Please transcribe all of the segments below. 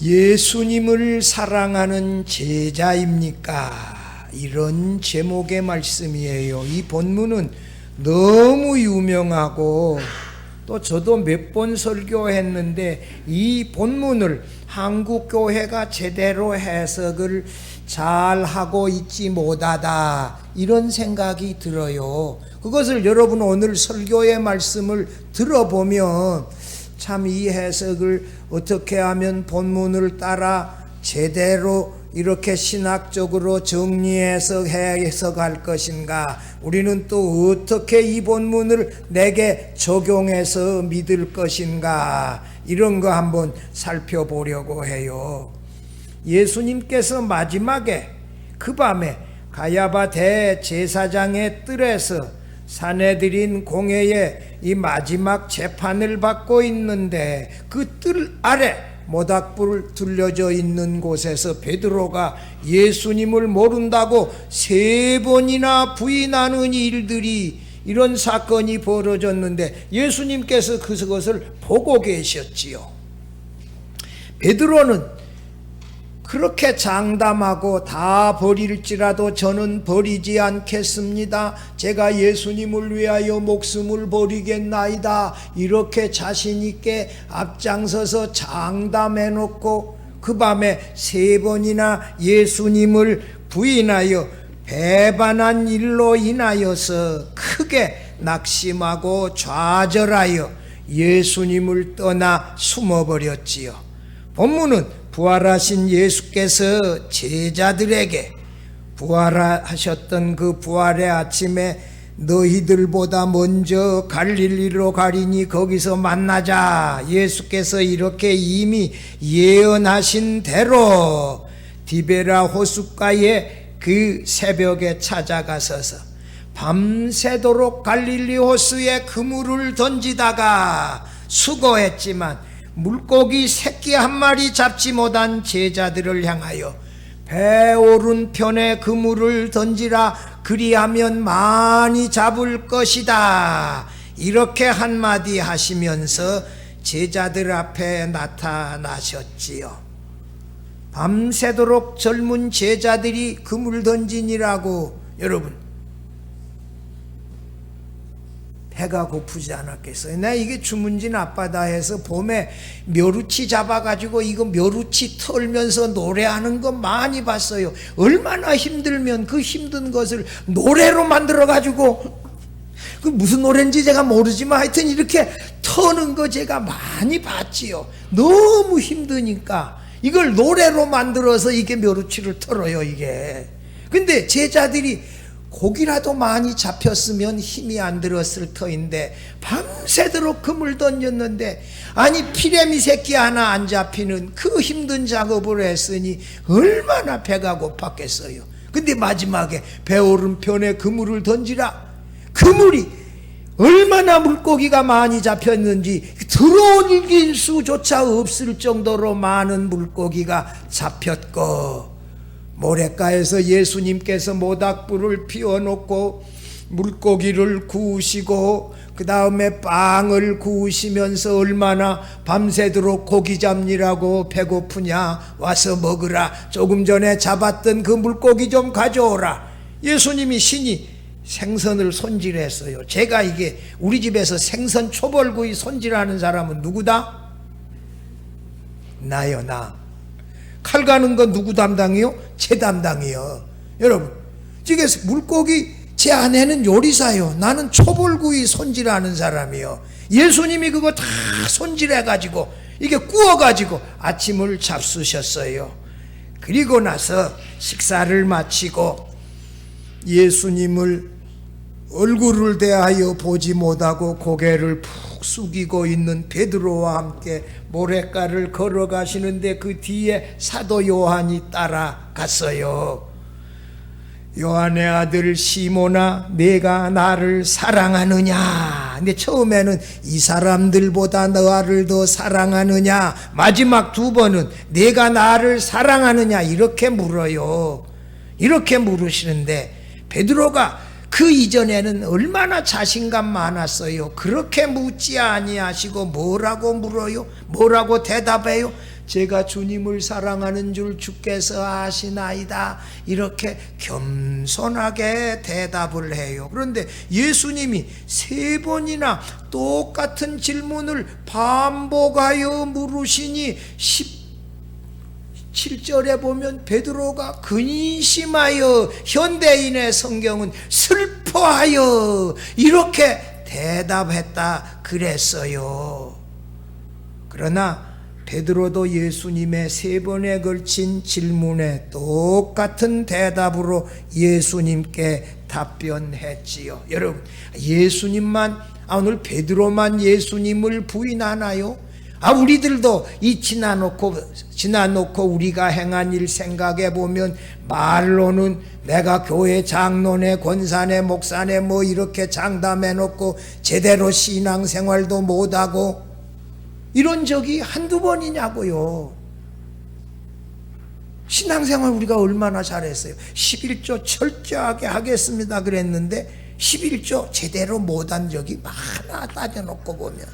예수님을 사랑하는 제자입니까? 이런 제목의 말씀이에요. 이 본문은 너무 유명하고 또 저도 몇 번 설교했는데 이 본문을 한국교회가 제대로 해석을 잘 하고 있지 못하다, 이런 생각이 들어요. 그것을 여러분 오늘 설교의 말씀을 들어보면 참 이 해석을 어떻게 하면 본문을 따라 제대로 이렇게 신학적으로 정리해서 해석할 것인가, 우리는 또 어떻게 이 본문을 내게 적용해서 믿을 것인가, 이런 거 한번 살펴보려고 해요. 예수님께서 마지막에 그 밤에 가야바 대제사장의 뜰에서 사내들인 공회에 이 마지막 재판을 받고 있는데 그 뜰 아래 모닥불 둘려져 있는 곳에서 베드로가 예수님을 모른다고 3번이나 부인하는 일들이, 이런 사건이 벌어졌는데 예수님께서 그것을 보고 계셨지요. 베드로는 그렇게 장담하고 다 버릴지라도 저는 버리지 않겠습니다. 제가 예수님을 위하여 목숨을 버리겠나이다. 이렇게 자신 있게 앞장서서 장담해놓고 그 밤에 3번이나 예수님을 부인하여 배반한 일로 인하여서 크게 낙심하고 좌절하여 예수님을 떠나 숨어버렸지요. 본문은 부활하신 예수께서 제자들에게 부활하셨던 그 부활의 아침에 너희들보다 먼저 갈릴리로 가리니 거기서 만나자, 예수께서 이렇게 이미 예언하신 대로 디베라 호숫가에 그 새벽에 찾아가서서 밤새도록 갈릴리 호수에 그물을 던지다가 수고했지만 물고기 새끼 한 마리 잡지 못한 제자들을 향하여 배 오른편에 그물을 던지라, 그리하면 많이 잡을 것이다, 이렇게 한마디 하시면서 제자들 앞에 나타나셨지요. 밤새도록 젊은 제자들이 그물 던지니라고, 여러분 배가 고프지 않았겠어요? 나 이게 주문진 앞바다에서 봄에 멸우치 잡아가지고 이거 멸우치 털면서 노래하는 거 많이 봤어요. 얼마나 힘들면 그 힘든 것을 노래로 만들어가지고, 그 무슨 노래인지 제가 모르지만 하여튼 이렇게 터는 거 제가 많이 봤지요. 너무 힘드니까 이걸 노래로 만들어서 이게 멸우치를 털어요, 이게. 근데 제자들이 고기라도 많이 잡혔으면 힘이 안 들었을 터인데 밤새도록 그물 던졌는데, 아니 피레미 새끼 하나 안 잡히는 그 힘든 작업을 했으니 얼마나 배가 고팠겠어요. 근데 마지막에 배 오른편에 그물을 던지라, 그물이 얼마나 물고기가 많이 잡혔는지 들어올릴 수조차 없을 정도로 많은 물고기가 잡혔고, 모래가에서 예수님께서 모닥불을 피워놓고 물고기를 구우시고 그 다음에 빵을 구우시면서 얼마나 밤새도록 고기 잡느라고 배고프냐, 와서 먹으라, 조금 전에 잡았던 그 물고기 좀 가져오라. 예수님이 신이 생선을 손질했어요. 제가 이게 우리 집에서 생선 초벌구이 손질하는 사람은 누구다? 나요, 나. 칼 가는 건 누구 담당이요? 제 담당이요. 여러분, 지금 물고기 제 아내는 요리사요, 나는 초벌구이 손질하는 사람이요. 예수님이 그거 다 손질해가지고 이게 구워가지고 아침을 잡수셨어요. 그리고 나서 식사를 마치고 예수님을 얼굴을 대하여 보지 못하고 고개를 푹 숙이고 있는 베드로와 함께 모래가를 걸어가시는데 그 뒤에 사도 요한이 따라갔어요. 요한의 아들 시몬아, 내가 나를 사랑하느냐? 근데 처음에는 이 사람들보다 너를 더 사랑하느냐, 마지막 2번은 내가 나를 사랑하느냐, 이렇게 물어요. 이렇게 물으시는데 베드로가 그 이전에는 얼마나 자신감 많았어요. 그렇게 묻지 아니하시고 뭐라고 물어요? 뭐라고 대답해요? 제가 주님을 사랑하는 줄 주께서 아시나이다. 이렇게 겸손하게 대답을 해요. 그런데 예수님이 3번이나 똑같은 질문을 반복하여 물으시니 17절에 보면 베드로가 근심하여, 현대인의 성경은 슬퍼하여 이렇게 대답했다 그랬어요. 그러나 베드로도 예수님의 3번에 걸친 질문에 똑같은 대답으로 예수님께 답변했지요. 여러분, 예수님만, 오늘 베드로만 예수님을 부인하나요? 우리들도 이 지나놓고 우리가 행한 일 생각해 보면, 말로는 내가 교회 장로네, 권사네, 목사네 뭐 이렇게 장담해 놓고 제대로 신앙생활도 못하고 이런 적이 한두 번이냐고요. 신앙생활 우리가 얼마나 잘했어요. 11조 철저하게 하겠습니다 그랬는데 11조 제대로 못한 적이 많아. 따져놓고 보면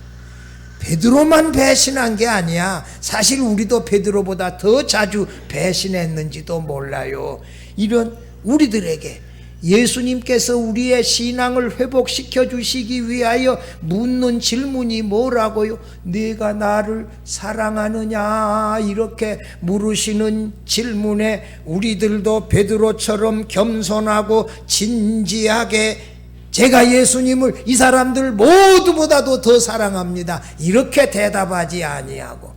베드로만 배신한 게 아니야. 사실 우리도 베드로보다 더 자주 배신했는지도 몰라요. 이런 우리들에게 예수님께서 우리의 신앙을 회복시켜 주시기 위하여 묻는 질문이 뭐라고요? 네가 나를 사랑하느냐? 이렇게 물으시는 질문에 우리들도 베드로처럼 겸손하고 진지하게, 제가 예수님을 이 사람들 모두보다도 더 사랑합니다, 이렇게 대답하지 아니하고,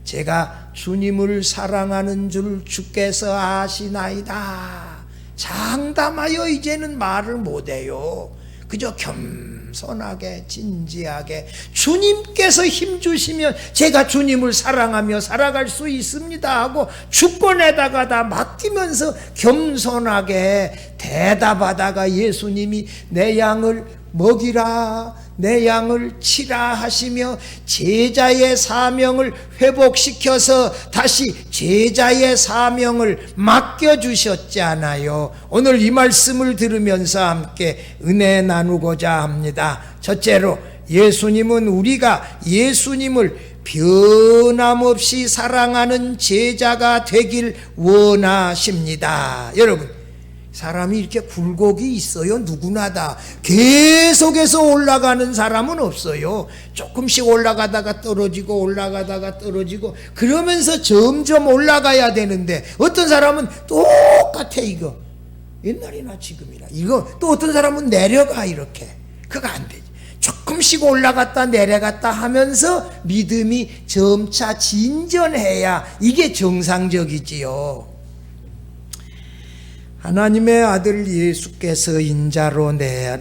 제가 주님을 사랑하는 줄 주께서 아시나이다, 장담하여 이제는 말을 못해요. 그저 겸손하게 진지하게, 주님께서 힘주시면 제가 주님을 사랑하며 살아갈 수 있습니다 하고 주권에다가 다 맡기면서 겸손하게 대답하다가 예수님이 내 양을 먹이라, 내 양을 치라 하시며 제자의 사명을 회복시켜서 다시 제자의 사명을 맡겨주셨잖아요. 오늘 이 말씀을 들으면서 함께 은혜 나누고자 합니다. 첫째로, 예수님은 우리가 예수님을 변함없이 사랑하는 제자가 되길 원하십니다. 여러분, 사람이 이렇게 굴곡이 있어요. 누구나 다. 계속해서 올라가는 사람은 없어요. 조금씩 올라가다가 떨어지고 올라가다가 떨어지고 그러면서 점점 올라가야 되는데, 어떤 사람은 똑같아. 이거 옛날이나 지금이나. 이거 또 어떤 사람은 내려가. 이렇게. 그거 안 되지. 조금씩 올라갔다 내려갔다 하면서 믿음이 점차 진전해야 이게 정상적이지요. 하나님의 아들 예수께서 인자로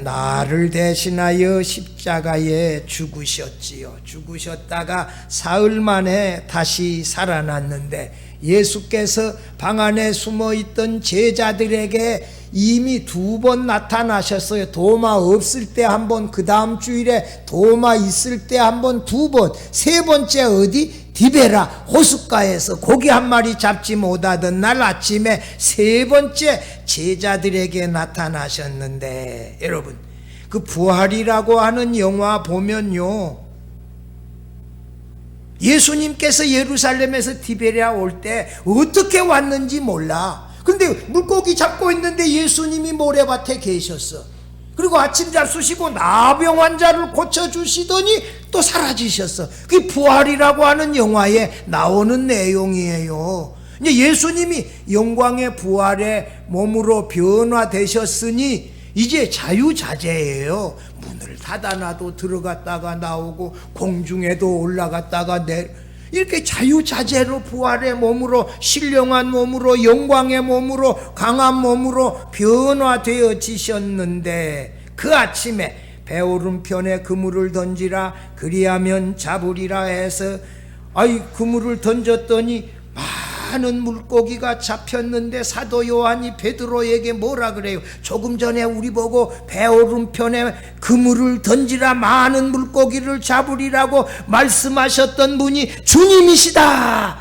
나를 대신하여 십자가에 죽으셨지요. 죽으셨다가 사흘 만에 다시 살아났는데, 예수께서 방 안에 숨어있던 제자들에게 이미 2번 나타나셨어요. 도마 없을 때 한 번, 그 다음 주일에 도마 있을 때 한 번, 2번, 세 번째 어디? 디베라 호숫가에서 고기 한 마리 잡지 못하던 날 아침에 3번째 제자들에게 나타나셨는데, 여러분, 그 부활이라고 하는 영화 보면요, 예수님께서 예루살렘에서 디베랴 올 때 어떻게 왔는지 몰라. 근데 물고기 잡고 있는데 예수님이 모래밭에 계셨어. 그리고 아침 잘 쑤시고 나병 환자를 고쳐주시더니 또 사라지셨어. 그게 부활이라고 하는 영화에 나오는 내용이에요. 이제 예수님이 영광의 부활의 몸으로 변화되셨으니 이제 자유자재예요. 문을 닫아놔도 들어갔다가 나오고 공중에도 올라갔다가 이렇게 자유자재로 부활의 몸으로, 신령한 몸으로, 영광의 몸으로, 강한 몸으로 변화되어지셨는데, 그 아침에 배오른편에 그물을 던지라, 그리하면 잡으리라 해서 그물을 던졌더니 많은 물고기가 잡혔는데, 사도 요한이 베드로에게 뭐라 그래요? 조금 전에 우리 보고 배오른편에 그물을 던지라, 많은 물고기를 잡으리라고 말씀하셨던 분이 주님이시다.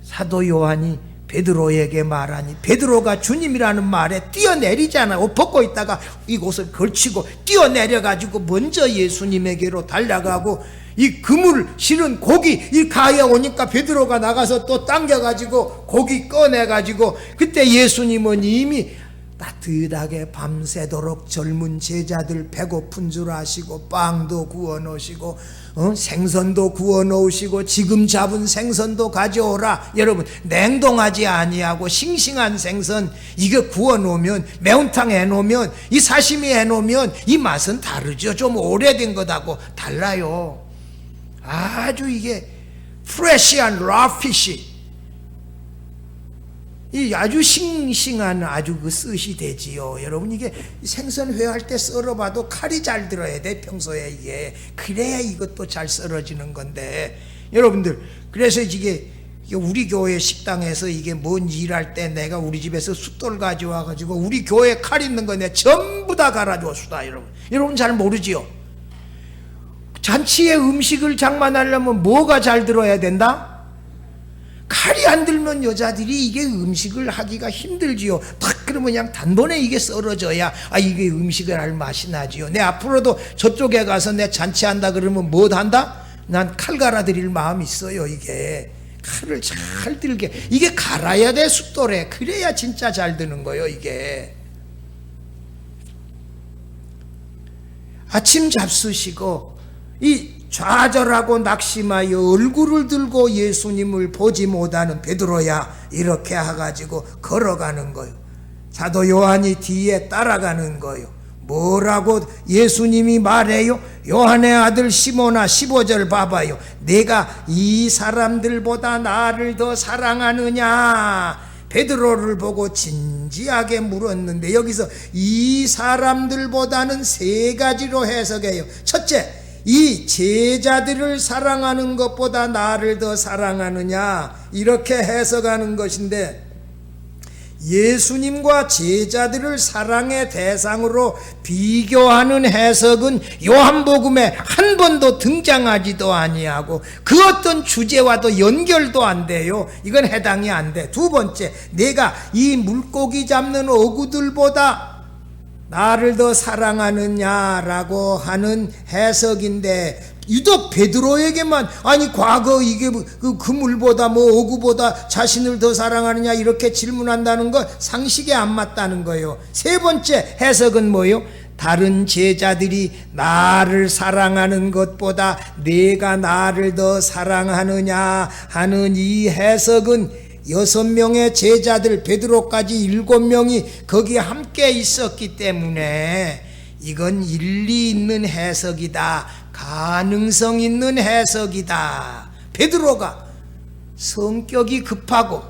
사도 요한이 베드로에게 말하니 베드로가 주님이라는 말에 뛰어내리잖아. 옷 벗고 있다가 이곳을 걸치고 뛰어내려가지고 먼저 예수님에게로 달려가고 이 그물 실은 고기 이 가에 오니까 베드로가 나가서 또 당겨가지고 고기 꺼내가지고, 그때 예수님은 이미 따뜻하게 밤새도록 젊은 제자들 배고픈 줄 아시고 빵도 구워 놓으시고 생선도 구워 놓으시고 지금 잡은 생선도 가져오라. 여러분, 냉동하지 아니하고 싱싱한 생선 이게 구워 놓으면, 매운탕 해 놓으면, 이 사시미 해 놓으면 이 맛은 다르죠. 좀 오래된 것하고 달라요. 아주 이게 프레시한 라피시, 이 아주 싱싱한 아주 그 씀이 되지요. 여러분, 이게 생선 회할 때 썰어봐도 칼이 잘 들어야 돼. 평소에 이게 그래야 이것도 잘 썰어지는 건데, 여러분들, 그래서 이게 우리 교회 식당에서 이게 뭔 일할 때 내가 우리 집에서 숫돌 가져와 가지고 우리 교회 칼 있는 거 내가 전부 다 갈아줬수다. 여러분 잘 모르지요. 잔치에 음식을 장만하려면 뭐가 잘 들어야 된다? 칼이 안 들면 여자들이 이게 음식을 하기가 힘들지요. 탁 그러면 그냥 단번에 이게 썰어져야 이게 음식을 할 맛이 나지요. 내 앞으로도 저쪽에 가서 내 잔치한다 그러면 뭐 한다? 난 칼 갈아드릴 마음이 있어요. 이게 칼을 잘 들게 이게 갈아야 돼. 숫돌에 그래야 진짜 잘 드는 거예요. 이게 아침 잡수시고 이 좌절하고 낙심하여 얼굴을 들고 예수님을 보지 못하는 베드로야, 이렇게 해가지고 걸어가는 거요. 사도 요한이 뒤에 따라가는 거요. 뭐라고 예수님이 말해요? 요한의 아들 시몬아, 15절 봐봐요. 내가 이 사람들보다 나를 더 사랑하느냐? 베드로를 보고 진지하게 물었는데, 여기서 이 사람들보다는 세 가지로 해석해요. 첫째, 이 제자들을 사랑하는 것보다 나를 더 사랑하느냐, 이렇게 해석하는 것인데, 예수님과 제자들을 사랑의 대상으로 비교하는 해석은 요한복음에 한 번도 등장하지도 아니하고 그 어떤 주제와도 연결도 안 돼요. 이건 해당이 안 돼. 두 번째, 내가 이 물고기 잡는 어구들보다 나를 더 사랑하느냐라고 하는 해석인데, 유독 베드로에게만 과거 이게 그 물보다 어구보다 자신을 더 사랑하느냐 이렇게 질문한다는 건 상식에 안 맞다는 거예요. 세 번째 해석은 뭐예요? 다른 제자들이 나를 사랑하는 것보다 내가 나를 더 사랑하느냐 하는 이 해석은 6명의 제자들, 베드로까지 7명이 거기 함께 있었기 때문에 이건 일리 있는 해석이다. 가능성 있는 해석이다. 베드로가 성격이 급하고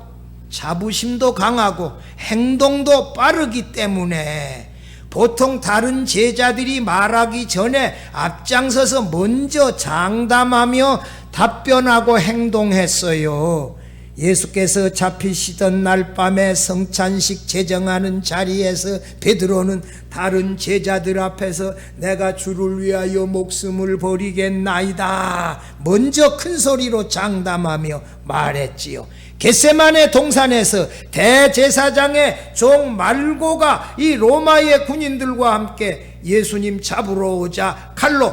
자부심도 강하고 행동도 빠르기 때문에 보통 다른 제자들이 말하기 전에 앞장서서 먼저 장담하며 답변하고 행동했어요. 예수께서 잡히시던 날 밤에 성찬식 제정하는 자리에서 베드로는 다른 제자들 앞에서 내가 주를 위하여 목숨을 버리겠나이다 먼저 큰 소리로 장담하며 말했지요. 겟세마네 동산에서 대제사장의 종 말고가 이 로마의 군인들과 함께 예수님 잡으러 오자 칼로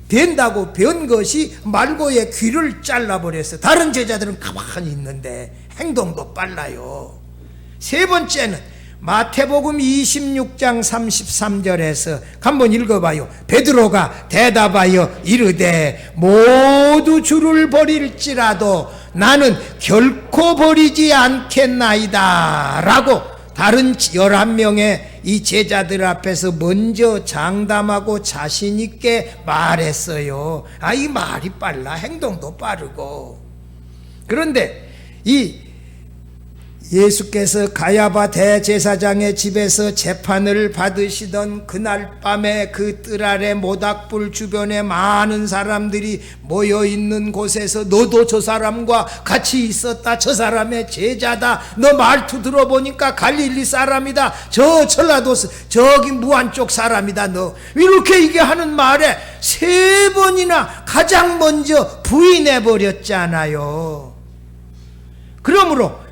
된다고 변 것이 말고의 귀를 잘라버렸어요. 다른 제자들은 가만히 있는데 행동도 빨라요. 세 번째는 마태복음 26장 33절에서 한번 읽어봐요. 베드로가 대답하여 이르되 모두 주를 버릴지라도 나는 결코 버리지 않겠나이다 라고 다른 11명의 이 제자들 앞에서 먼저 장담하고 자신 있게 말했어요. 이 말이 빨라. 행동도 빠르고. 그런데 이 예수께서 가야바 대제사장의 집에서 재판을 받으시던 그날 밤에 그 뜰 아래 모닥불 주변에 많은 사람들이 모여있는 곳에서 너도 저 사람과 같이 있었다. 저 사람의 제자다. 너 말투 들어보니까 갈릴리 사람이다. 저 전라도 저기 무안 쪽 사람이다. 너 이렇게 얘기하는 말에 3번이나 가장 먼저 부인해버렸잖아요. 그러므로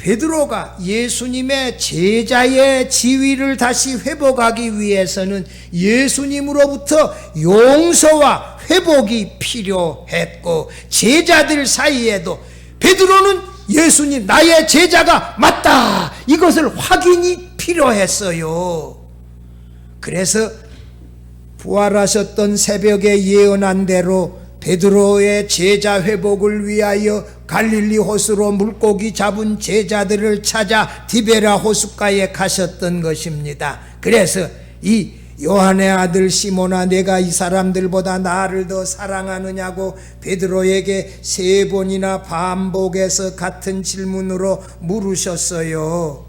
베드로가 예수님의 제자의 지위를 다시 회복하기 위해서는 예수님으로부터 용서와 회복이 필요했고, 제자들 사이에도 베드로는 예수님 나의 제자가 맞다, 이것을 확인이 필요했어요. 그래서 부활하셨던 새벽에 예언한 대로 베드로의 제자 회복을 위하여 갈릴리 호수로 물고기 잡은 제자들을 찾아 디베라 호숫가에 가셨던 것입니다. 그래서 이 요한의 아들 시몬아, 내가 이 사람들보다 나를 더 사랑하느냐고 베드로에게 3번이나 반복해서 같은 질문으로 물으셨어요.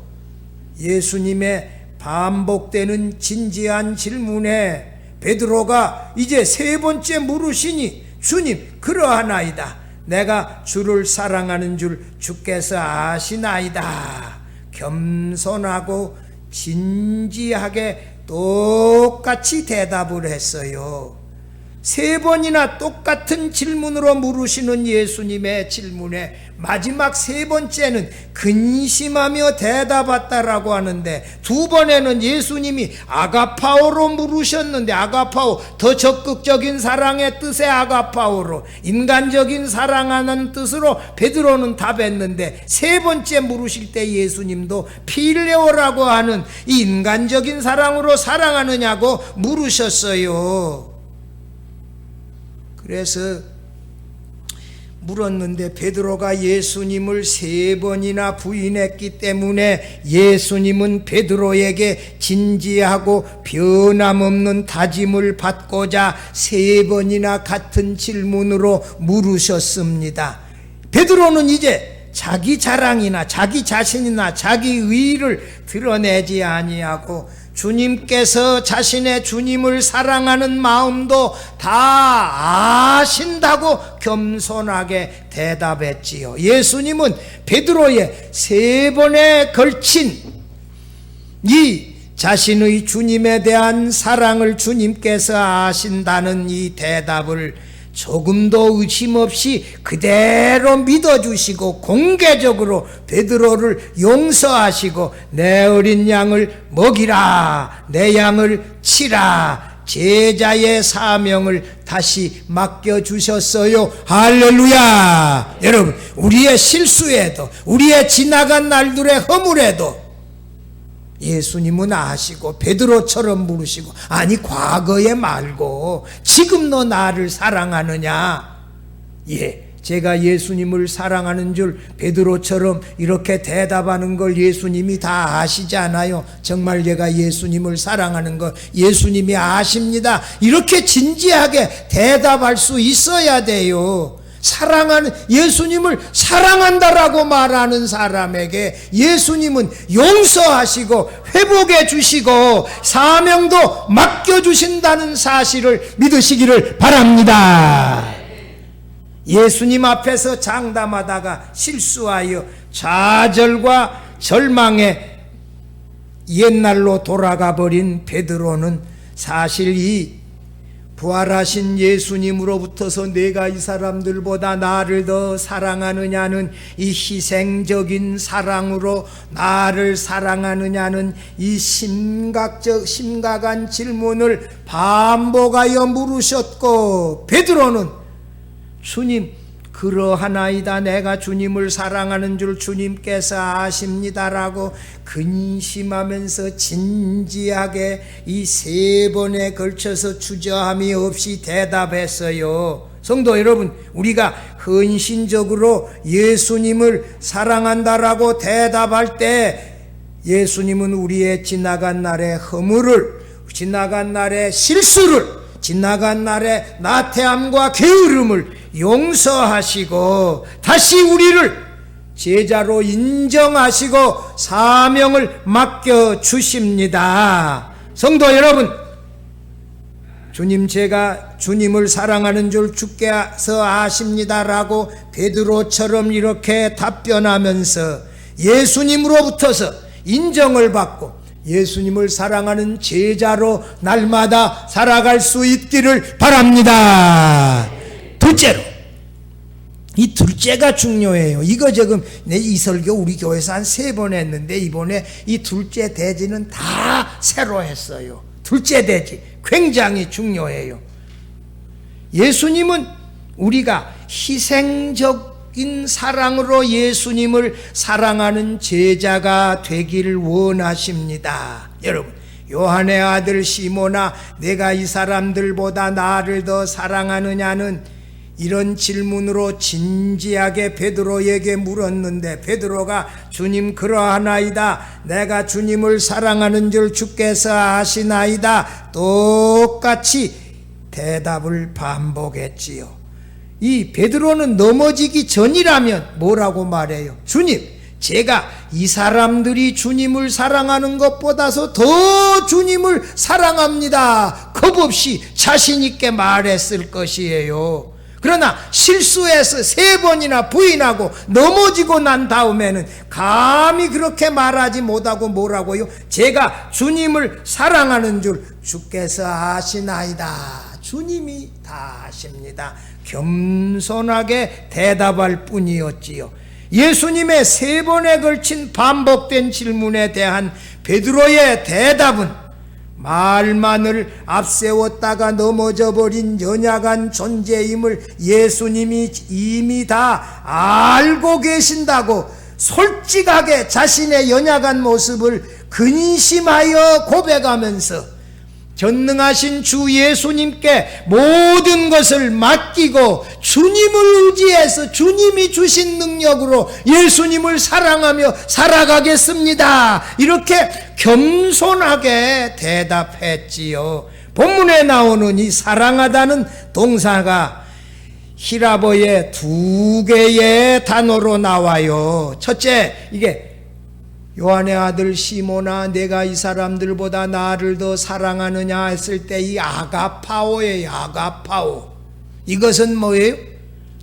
예수님의 반복되는 진지한 질문에 베드로가 이제 3번째 물으시니, 주님, 그러하나이다. 내가 주를 사랑하는 줄 주께서 아시나이다. 겸손하고 진지하게 똑같이 대답을 했어요. 3번이나 똑같은 질문으로 물으시는 예수님의 질문에 마지막 3번째는 근심하며 대답했다라고 하는데, 2번에는 예수님이 아가파오로 물으셨는데, 아가파오, 더 적극적인 사랑의 뜻의 아가파오로, 인간적인 사랑하는 뜻으로 베드로는 답했는데, 3번째 물으실 때 예수님도 필레오라고 하는 이 인간적인 사랑으로 사랑하느냐고 물으셨어요. 그래서 물었는데 베드로가 예수님을 3번이나 부인했기 때문에 예수님은 베드로에게 진지하고 변함없는 다짐을 받고자 3번이나 같은 질문으로 물으셨습니다. 베드로는 이제 자기 자랑이나 자기 자신이나 자기 의의를 드러내지 아니하고 주님께서 자신의 주님을 사랑하는 마음도 다 아신다고 겸손하게 대답했지요. 예수님은 베드로의 3번에 걸친 이 자신의 주님에 대한 사랑을 주님께서 아신다는 이 대답을 조금도 의심 없이 그대로 믿어주시고 공개적으로 베드로를 용서하시고, 내 어린 양을 먹이라, 내 양을 치라, 제자의 사명을 다시 맡겨주셨어요. 할렐루야. 여러분, 우리의 실수에도, 우리의 지나간 날들의 허물에도 예수님은 아시고 베드로처럼 물으시고, 아니 과거에 말고 지금 너 나를 사랑하느냐? 예, 제가 예수님을 사랑하는 줄 베드로처럼 이렇게 대답하는 걸 예수님이 다 아시잖아요. 정말 제가 예수님을 사랑하는 걸 예수님이 아십니다. 이렇게 진지하게 대답할 수 있어야 돼요. 사랑하는, 예수님을 사랑한다라고 말하는 사람에게 예수님은 용서하시고 회복해 주시고 사명도 맡겨주신다는 사실을 믿으시기를 바랍니다. 예수님 앞에서 장담하다가 실수하여 좌절과 절망에 옛날로 돌아가 버린 베드로는 사실 이 부활하신 예수님으로부터서 내가 이 사람들보다 나를 더 사랑하느냐는 이 희생적인 사랑으로 나를 사랑하느냐는 이 심각한 질문을 반복하여 물으셨고, 베드로는 주님, 그러하나이다, 내가 주님을 사랑하는 줄 주님께서 아십니다라고 근심하면서 진지하게 이 3번에 걸쳐서 주저함이 없이 대답했어요. 성도 여러분, 우리가 헌신적으로 예수님을 사랑한다라고 대답할 때 예수님은 우리의 지나간 날의 허물을, 지나간 날의 실수를, 지나간 날의 나태함과 게으름을 용서하시고 다시 우리를 제자로 인정하시고 사명을 맡겨주십니다. 성도 여러분, 주님, 제가 주님을 사랑하는 줄 주께서 아십니다라고 베드로처럼 이렇게 답변하면서 예수님으로부터서 인정을 받고 예수님을 사랑하는 제자로 날마다 살아갈 수 있기를 바랍니다. 둘째로, 이 둘째가 중요해요. 이거 지금 이 설교 우리 교회에서 한 3번 했는데 이번에 이 둘째 대지는 다 새로 했어요. 둘째 대지 굉장히 중요해요. 예수님은 우리가 희생적인 사랑으로 예수님을 사랑하는 제자가 되기를 원하십니다. 여러분, 요한의 아들 시몬아, 내가 이 사람들보다 나를 더 사랑하느냐는 이런 질문으로 진지하게 베드로에게 물었는데, 베드로가 주님 그러하나이다, 내가 주님을 사랑하는 줄 주께서 아시나이다, 똑같이 대답을 반복했지요. 이 베드로는 넘어지기 전이라면 뭐라고 말해요? 주님, 제가 이 사람들이 주님을 사랑하는 것보다도 더 주님을 사랑합니다, 겁없이 자신 있게 말했을 것이에요. 그러나 실수해서 3번이나 부인하고 넘어지고 난 다음에는 감히 그렇게 말하지 못하고 뭐라고요? 제가 주님을 사랑하는 줄 주께서 아시나이다. 주님이 다 아십니다. 겸손하게 대답할 뿐이었지요. 예수님의 3번에 걸친 반복된 질문에 대한 베드로의 대답은 말만을 앞세웠다가 넘어져 버린 연약한 존재임을 예수님이 이미 다 알고 계신다고 솔직하게 자신의 연약한 모습을 근심하여 고백하면서 전능하신 주 예수님께 모든 것을 맡기고 주님을 의지해서 주님이 주신 능력으로 예수님을 사랑하며 살아가겠습니다, 이렇게 겸손하게 대답했지요. 본문에 나오는 이 사랑하다는 동사가 히라보의 2개의 단어로 나와요. 첫째, 이게 요한의 아들 시몬아, 내가 이 사람들보다 나를 더 사랑하느냐 했을 때 이 아가파오예요. 아가파오. 이것은 뭐예요?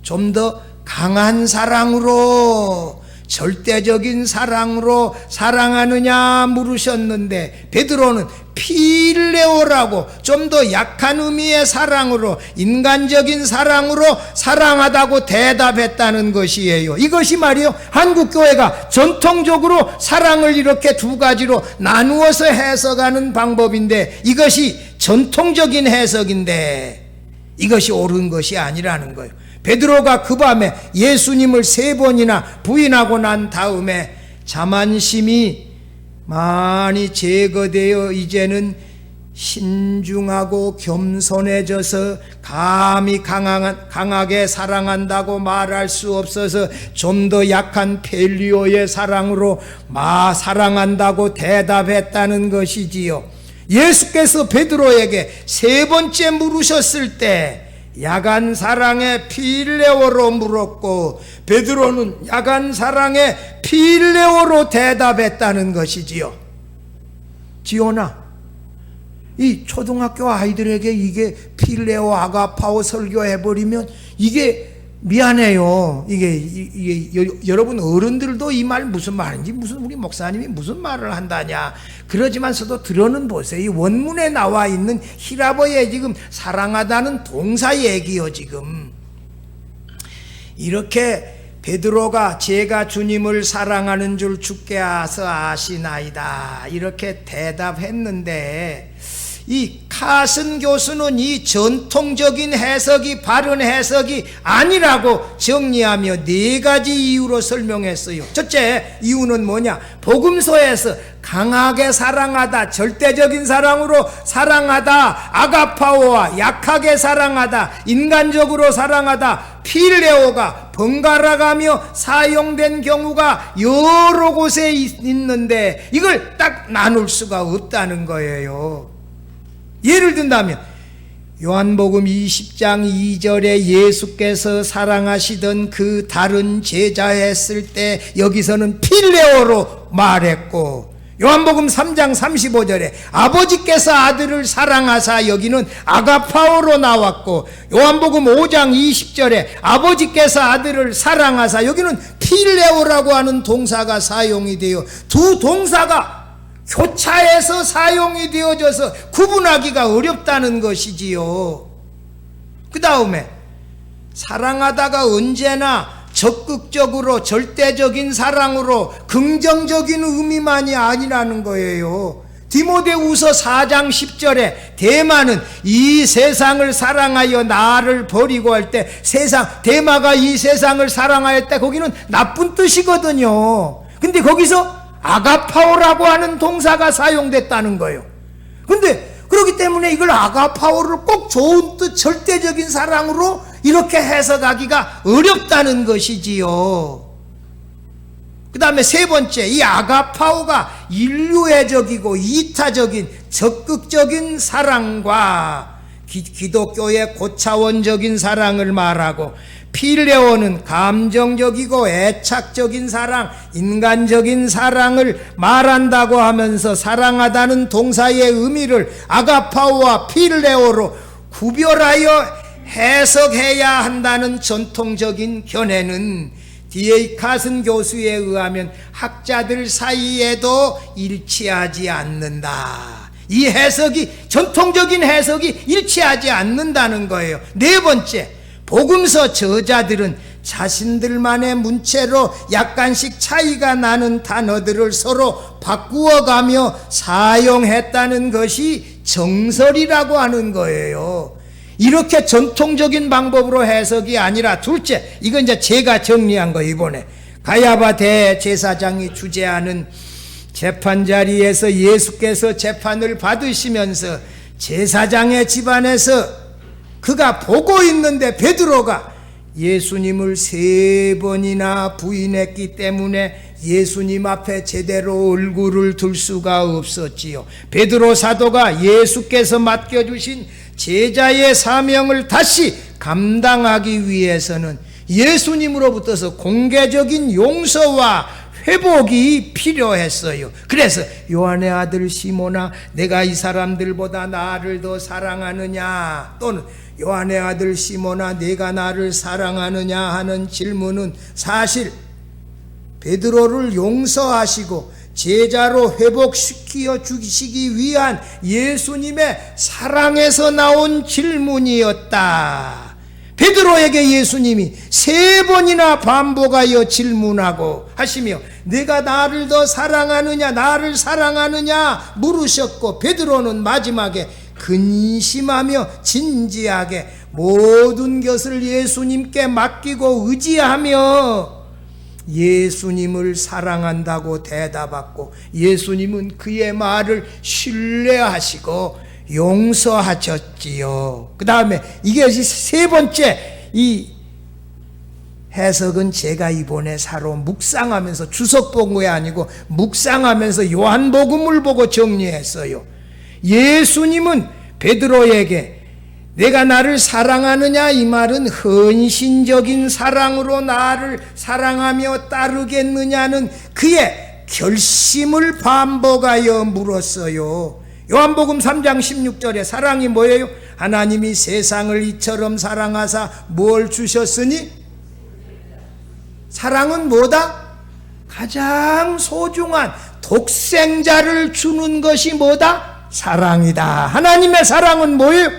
좀 더 강한 사랑으로, 절대적인 사랑으로 사랑하느냐 물으셨는데, 베드로는 필레오라고 좀 더 약한 의미의 사랑으로, 인간적인 사랑으로 사랑하다고 대답했다는 것이에요. 이것이 말이요, 한국교회가 전통적으로 사랑을 이렇게 2가지로 나누어서 해석하는 방법인데, 이것이 전통적인 해석인데 이것이 옳은 것이 아니라는 거예요. 베드로가 그 밤에 예수님을 3번이나 부인하고 난 다음에 자만심이 많이 제거되어 이제는 신중하고 겸손해져서 감히 강하게 사랑한다고 말할 수 없어서 좀 더 약한 펠리오의 사랑으로 사랑한다고 대답했다는 것이지요. 예수께서 베드로에게 3번째 물으셨을 때 야간 사랑의 필레오로 물었고, 베드로는 야간 사랑의 필레오로 대답했다는 것이지요. 지온아, 이 초등학교 아이들에게 이게 필레오 아가파오 설교해버리면 이게 미안해요. 이게 여러분 어른들도 이 말 무슨 말인지, 무슨 우리 목사님이 무슨 말을 한다냐 그러지만서도 들어는 보세요. 이 원문에 나와 있는 히라보의 지금 사랑하다는 동사 얘기요. 지금 이렇게 베드로가 제가 주님을 사랑하는 줄 주께서 아시나이다 이렇게 대답했는데, 이 카슨 교수는 이 전통적인 해석이 바른 해석이 아니라고 정리하며 4가지 이유로 설명했어요. 첫째 이유는 뭐냐? 복음서에서 강하게 사랑하다, 절대적인 사랑으로 사랑하다, 아가파오와 약하게 사랑하다, 인간적으로 사랑하다, 필레오가 번갈아가며 사용된 경우가 여러 곳에 있는데 이걸 딱 나눌 수가 없다는 거예요. 예를 든다면 요한복음 20장 2절에 예수께서 사랑하시던 그 다른 제자 했을 때 여기서는 필레오로 말했고, 요한복음 3장 35절에 아버지께서 아들을 사랑하사 여기는 아가파오로 나왔고, 요한복음 5장 20절에 아버지께서 아들을 사랑하사 여기는 필레오라고 하는 동사가 사용이 되어 2 동사가 교차해서 사용이 되어져서 구분하기가 어렵다는 것이지요. 그 다음에 사랑하다가 언제나 적극적으로 절대적인 사랑으로 긍정적인 의미만이 아니라는 거예요. 디모데후서 4장 10절에 대마는 이 세상을 사랑하여 나를 버리고 할 때 대마가 이 세상을 사랑하였다, 거기는 나쁜 뜻이거든요. 근데 거기서 아가파오라고 하는 동사가 사용됐다는 거예요. 근데 그렇기 때문에 이걸 아가파오를 꼭 좋은 뜻, 절대적인 사랑으로 이렇게 해석하기가 어렵다는 것이지요. 그 다음에 세 번째, 이 아가파오가 인류애적이고 이타적인 적극적인 사랑과 기독교의 고차원적인 사랑을 말하고, 필레오는 감정적이고 애착적인 사랑, 인간적인 사랑을 말한다고 하면서 사랑하다는 동사의 의미를 아가파오와 필레오로 구별하여 해석해야 한다는 전통적인 견해는 D.A. 카슨 교수에 의하면 학자들 사이에도 일치하지 않는다. 이 해석이, 전통적인 해석이 일치하지 않는다는 거예요. 네 번째, 복음서 저자들은 자신들만의 문체로 약간씩 차이가 나는 단어들을 서로 바꾸어가며 사용했다는 것이 정설이라고 하는 거예요. 이렇게 전통적인 방법으로 해석이 아니라, 둘째, 이건 이제 제가 정리한 거, 이번에 가야바 대제사장이 주재하는 재판 자리에서 예수께서 재판을 받으시면서 제사장의 집안에서 그가 보고 있는데 베드로가 예수님을 3번이나 부인했기 때문에 예수님 앞에 제대로 얼굴을 들 수가 없었지요. 베드로 사도가 예수께서 맡겨주신 제자의 사명을 다시 감당하기 위해서는 예수님으로부터서 공개적인 용서와 회복이 필요했어요. 그래서 요한의 아들 시몬아, 내가 이 사람들보다 나를 더 사랑하느냐, 또는 요한의 아들 시몬아, 내가 나를 사랑하느냐 하는 질문은 사실 베드로를 용서하시고 제자로 회복시켜 주시기 위한 예수님의 사랑에서 나온 질문이었다. 베드로에게 예수님이 3번이나 반복하여 질문하고 하시며 내가 나를 더 사랑하느냐, 나를 사랑하느냐 물으셨고, 베드로는 마지막에 근심하며 진지하게 모든 것을 예수님께 맡기고 의지하며 예수님을 사랑한다고 대답했고, 예수님은 그의 말을 신뢰하시고 용서하셨지요. 그 다음에 이게 세 번째, 이 해석은 제가 이번에 사로 묵상하면서, 주석 본 게 아니고 묵상하면서 요한복음을 보고 정리했어요. 예수님은 베드로에게 내가 나를 사랑하느냐, 이 말은 헌신적인 사랑으로 나를 사랑하며 따르겠느냐는 그의 결심을 반복하여 물었어요. 요한복음 3장 16절에 사랑이 뭐예요? 하나님이 세상을 이처럼 사랑하사 뭘 주셨으니? 사랑은 뭐다? 가장 소중한 독생자를 주는 것이 뭐다? 사랑이다. 하나님의 사랑은 뭐예요?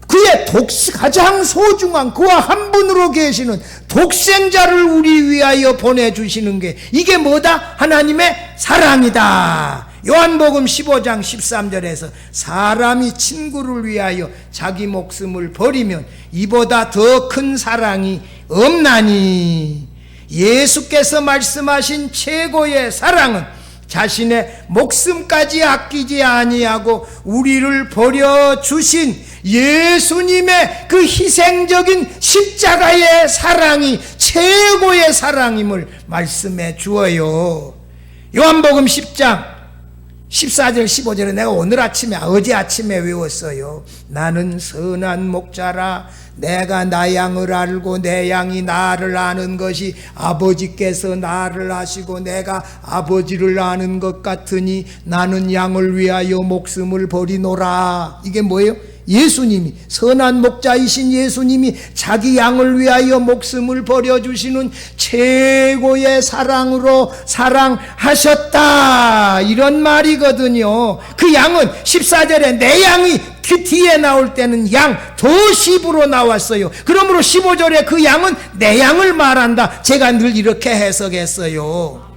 그의 가장 소중한 그와 한 분으로 계시는 독생자를 우리 위하여 보내주시는 게, 이게 뭐다? 하나님의 사랑이다. 요한복음 15장 13절에서 사람이 친구를 위하여 자기 목숨을 버리면 이보다 더 큰 사랑이 없나니, 예수께서 말씀하신 최고의 사랑은 자신의 목숨까지 아끼지 아니하고 우리를 버려주신 예수님의 그 희생적인 십자가의 사랑이 최고의 사랑임을 말씀해 주어요. 요한복음 10장 14절 15절에 내가 어제 아침에 외웠어요. 나는 선한 목자라, 내가 나 양을 알고 내 양이 나를 아는 것이 아버지께서 나를 아시고 내가 아버지를 아는 것 같으니 나는 양을 위하여 목숨을 버리노라. 이게 뭐예요? 예수님이, 선한 목자이신 예수님이 자기 양을 위하여 목숨을 버려주시는 최고의 사랑으로 사랑하셨다, 이런 말이거든요. 그 양은 14절에 내 양이 그 뒤에 나올 때는 양 더십으로 나왔어요. 그러므로 15절에 그 양은 내 양을 말한다. 제가 늘 이렇게 해석했어요.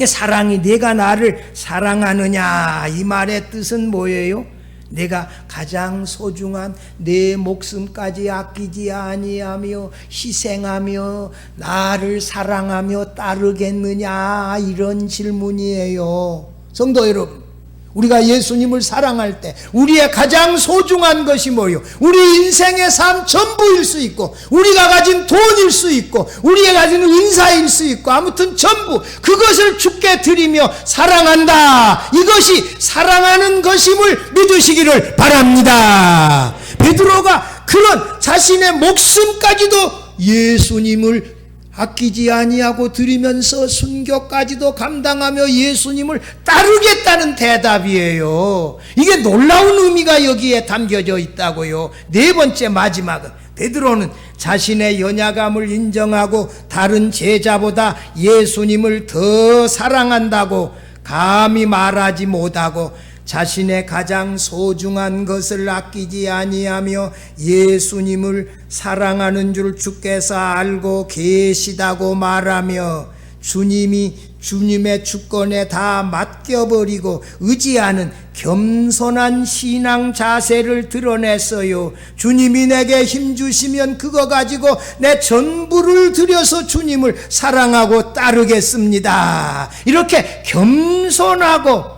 사랑이 내가 나를 사랑하느냐, 이 말의 뜻은 뭐예요? 내가 가장 소중한 내 목숨까지 아끼지 아니하며 희생하며 나를 사랑하며 따르겠느냐, 이런 질문이에요. 성도 여러분, 우리가 예수님을 사랑할 때 우리의 가장 소중한 것이 뭐예요? 우리 인생의 삶 전부일 수 있고, 우리가 가진 돈일 수 있고, 우리가 가진 은사일 수 있고, 아무튼 전부 그것을 주께 드리며 사랑한다, 이것이 사랑하는 것임을 믿으시기를 바랍니다. 베드로가 그런 자신의 목숨까지도 예수님을 아끼지 아니하고 드리면서 순교까지도 감당하며 예수님을 따르겠다는 대답이에요. 이게 놀라운 의미가 여기에 담겨져 있다고요. 네 번째, 마지막은 베드로는 자신의 연약함을 인정하고 다른 제자보다 예수님을 더 사랑한다고 감히 말하지 못하고 자신의 가장 소중한 것을 아끼지 아니하며 예수님을 사랑하는 줄 주께서 알고 계시다고 말하며 주님이 주님의 주권에 다 맡겨버리고 의지하는 겸손한 신앙 자세를 드러냈어요. 주님이 내게 힘 주시면 그거 가지고 내 전부를 들여서 주님을 사랑하고 따르겠습니다, 이렇게 겸손하고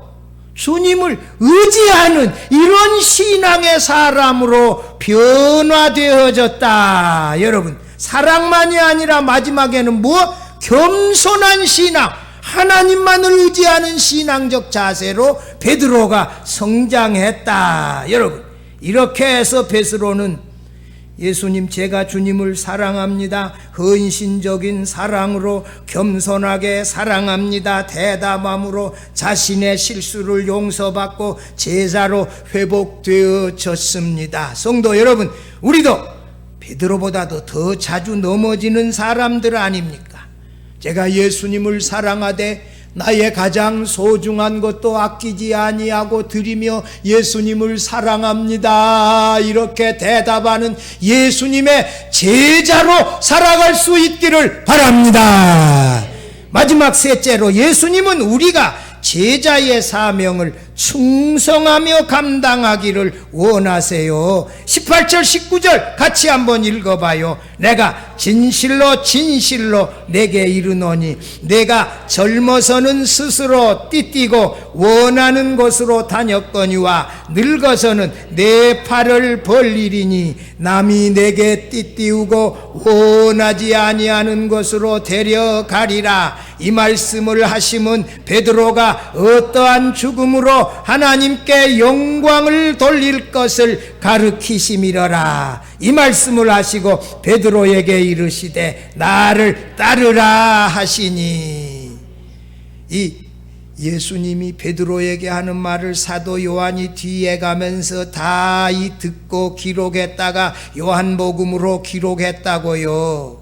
주님을 의지하는 이런 신앙의 사람으로 변화되어졌다. 여러분, 사랑만이 아니라 마지막에는 무엇? 겸손한 신앙, 하나님만을 의지하는 신앙적 자세로 베드로가 성장했다. 여러분, 이렇게 해서 베드로는 예수님, 제가 주님을 사랑합니다, 헌신적인 사랑으로 겸손하게 사랑합니다 대답함으로 자신의 실수를 용서받고 제자로 회복되어졌습니다. 성도 여러분, 우리도 베드로보다도 더 자주 넘어지는 사람들 아닙니까? 제가 예수님을 사랑하되 나의 가장 소중한 것도 아끼지 아니하고 드리며 예수님을 사랑합니다, 이렇게 대답하는 예수님의 제자로 살아갈 수 있기를 바랍니다. 마지막 셋째로, 예수님은 우리가 제자의 사명을 충성하며 감당하기를 원하세요. 18절 19절 같이 한번 읽어봐요. 내가 진실로 진실로 내게 이르노니 내가 젊어서는 스스로 띠띠고 원하는 곳으로 다녔거니와 늙어서는 내 팔을 벌리리니 남이 내게 띠띠우고 원하지 아니하는 곳으로 데려가리라. 이 말씀을 하심은 베드로가 어떠한 죽음으로 하나님께 영광을 돌릴 것을 가르치심이러라. 이 말씀을 하시고 베드로에게 이르시되 나를 따르라 하시니, 이 예수님이 베드로에게 하는 말을 사도 요한이 뒤에 가면서 다 듣고 기록했다가 요한복음으로 기록했다고요.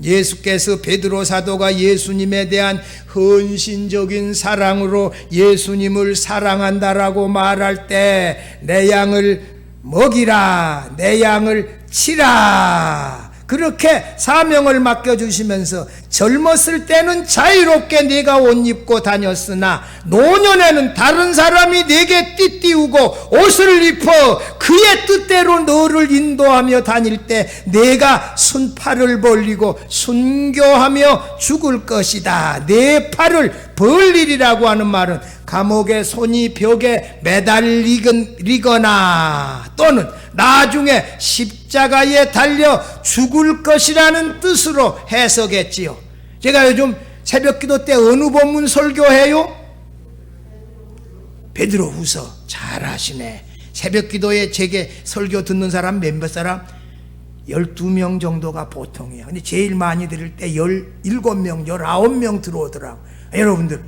예수께서 베드로 사도가 예수님에 대한 헌신적인 사랑으로 예수님을 사랑한다라고 말할 때 내 양을 먹이라, 내 양을 치라, 그렇게 사명을 맡겨주시면서 젊었을 때는 자유롭게 네가 옷 입고 다녔으나 노년에는 다른 사람이 네게 띠띠우고 옷을 입어 그의 뜻대로 너를 인도하며 다닐 때 네가 손팔을 벌리고 순교하며 죽을 것이다. 내 팔을 벌리리라고 하는 말은 감옥의 손이 벽에 매달리거나 또는 나중에 십자가에 달려 죽을 것이라는 뜻으로 해석했지요. 제가 요즘 새벽기도 때 어느 본문 설교해요? 베드로후서. 잘하시네. 새벽기도에 제게 설교 듣는 사람 몇몇 사람? 12명 정도가 보통이에요. 근데 제일 많이 들을 때 17명, 19명 들어오더라고요. 여러분들,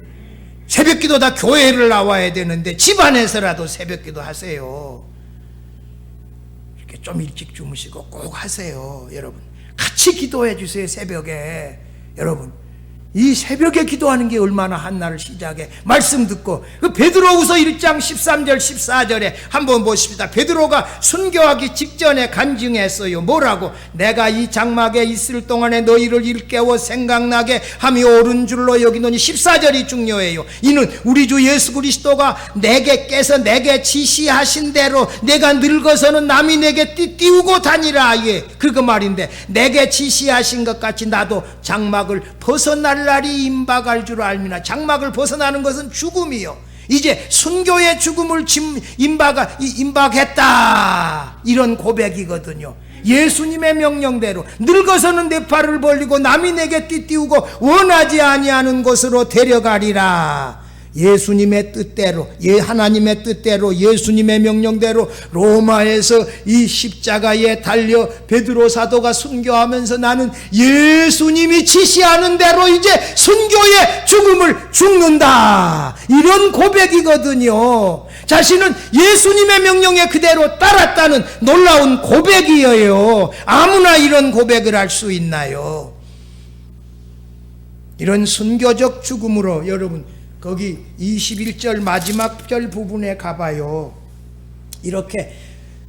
새벽기도 다 교회를 나와야 되는데 집안에서라도 새벽기도 하세요. 좀 일찍 주무시고 꼭 하세요. 여러분 같이 기도해 주세요. 새벽에. 여러분 이 새벽에 기도하는 게 얼마나 한날을 시작해. 말씀 듣고 그 베드로후서 1장 13절 14절에 한번 보십시다. 베드로가 순교하기 직전에 간증했어요. 뭐라고? 내가 이 장막에 있을 동안에 너희를 일깨워 생각나게 함이 옳은 줄로 여기노니. 14절이 중요해요. 이는 우리 주 예수 그리스도가 내게께서 내게 지시하신 대로 내가 늙어서는 남이 내게 띄우고 다니라. 예, 그 말인데 내게 지시하신 것 같이 나도 장막을 벗어날 날이 임박할 줄 알미나. 장막을 벗어나는 것은 죽음이요. 이제 순교의 죽음을 임박했다. 이런 고백이거든요. 예수님의 명령대로 늙어서는 내 팔을 벌리고 남이 내게 띠띠우고 원하지 아니하는 곳으로 데려가리라. 예수님의 뜻대로, 하나님의 뜻대로, 예수님의 명령대로 로마에서 이 십자가에 달려 베드로 사도가 순교하면서 나는 예수님이 지시하는 대로 이제 순교의 죽음을 죽는다. 이런 고백이거든요. 자신은 예수님의 명령에 그대로 따랐다는 놀라운 고백이에요. 아무나 이런 고백을 할 수 있나요? 이런 순교적 죽음으로 여러분 거기 21절 마지막 절 부분에 가봐요. 이렇게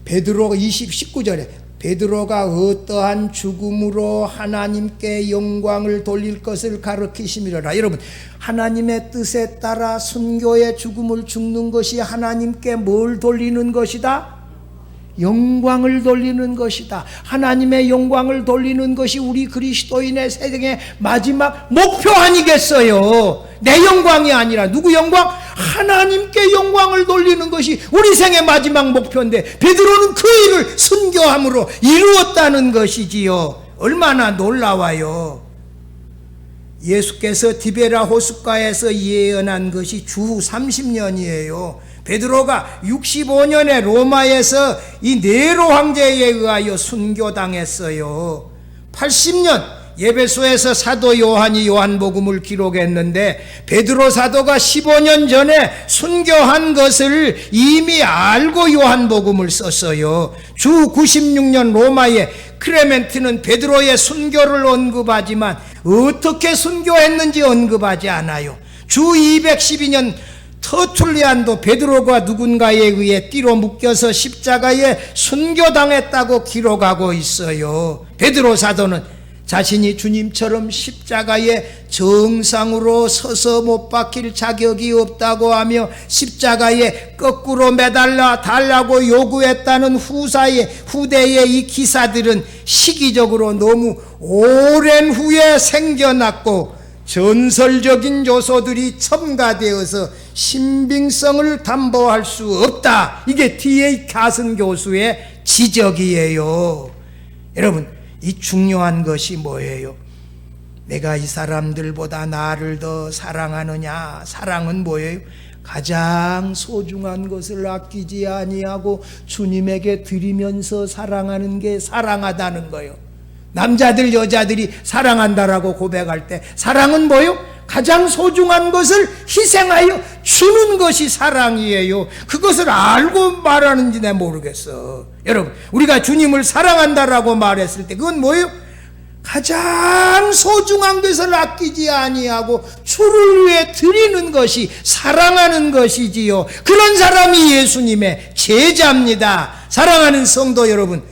베드로가 19절에 베드로가 어떠한 죽음으로 하나님께 영광을 돌릴 것을 가르치심이라. 여러분 하나님의 뜻에 따라 순교의 죽음을 죽는 것이 하나님께 뭘 돌리는 것이다? 영광을 돌리는 것이다. 하나님의 영광을 돌리는 것이 우리 그리스도인의 세상의 마지막 목표 아니겠어요? 내 영광이 아니라 누구 영광? 하나님께 영광을 돌리는 것이 우리 생의 마지막 목표인데 베드로는 그 일을 순교함으로 이루었다는 것이지요. 얼마나 놀라워요. 예수께서 디베라 호숫가에서 예언한 것이 주후 30년이에요. 베드로가 65년에 로마에서 이 네로 황제에 의하여 순교당했어요. 80년 예배소에서 사도 요한이 요한복음을 기록했는데 베드로 사도가 15년 전에 순교한 것을 이미 알고 요한복음을 썼어요. 주 96년 로마의 클레멘트는 베드로의 순교를 언급하지만 어떻게 순교했는지 언급하지 않아요. 주 212년 터툴리안도 베드로가 누군가에 의해 띠로 묶여서 십자가에 순교당했다고 기록하고 있어요. 베드로 사도는 자신이 주님처럼 십자가에 정상으로 서서 못 박힐 자격이 없다고 하며 십자가에 거꾸로 매달라 달라고 요구했다는 후대의 이 기사들은 시기적으로 너무 오랜 후에 생겨났고 전설적인 요소들이 첨가되어서 신빙성을 담보할 수 없다. 이게 D.A. 카슨 교수의 지적이에요. 여러분 이 중요한 것이 뭐예요? 내가 이 사람들보다 나를 더 사랑하느냐? 사랑은 뭐예요? 가장 소중한 것을 아끼지 아니하고 주님에게 드리면서 사랑하는 게 사랑하다는 거예요. 남자들 여자들이 사랑한다라고 고백할 때 사랑은 뭐예요? 가장 소중한 것을 희생하여 주는 것이 사랑이에요. 그것을 알고 말하는지 내가 모르겠어. 여러분 우리가 주님을 사랑한다라고 말했을 때 그건 뭐예요? 가장 소중한 것을 아끼지 아니하고 주를 위해 드리는 것이 사랑하는 것이지요. 그런 사람이 예수님의 제자입니다. 사랑하는 성도 여러분,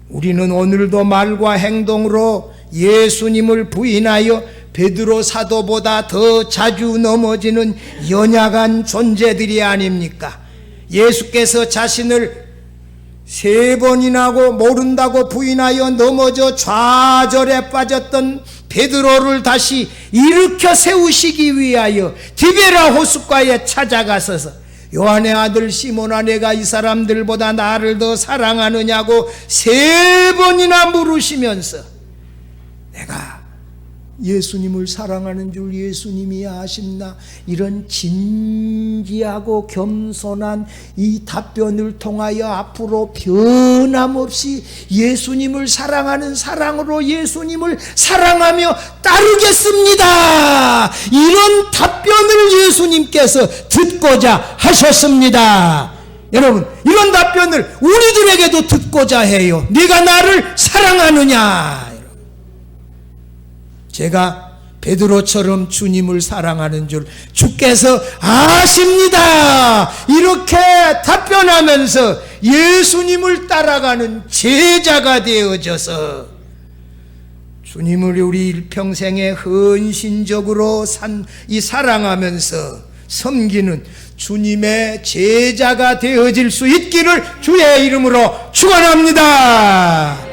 우리는 오늘도 말과 행동으로 예수님을 부인하여 베드로 사도보다 더 자주 넘어지는 연약한 존재들이 아닙니까? 예수께서 자신을 3번이나 모른다고 부인하여 넘어져 좌절에 빠졌던 베드로를 다시 일으켜 세우시기 위하여 디베라 호숫가에 찾아가셔서 요한의 아들 시몬아 내가 이 사람들보다 나를 더 사랑하느냐고 3번이나 물으시면서 내가 예수님을 사랑하는 줄 예수님이 아십나? 이런 진지하고 겸손한 이 답변을 통하여 앞으로 변함없이 예수님을 사랑하는 사랑으로 예수님을 사랑하며 따르겠습니다. 이런 답변을 예수님께서 듣고자 하셨습니다. 여러분, 이런 답변을 우리들에게도 듣고자 해요. 네가 나를 사랑하느냐? 제가 베드로처럼 주님을 사랑하는 줄 주께서 아십니다. 이렇게 답변하면서 예수님을 따라가는 제자가 되어져서 주님을 우리 일평생에 헌신적으로 사랑하면서 섬기는 주님의 제자가 되어질 수 있기를 주의 이름으로 축원합니다.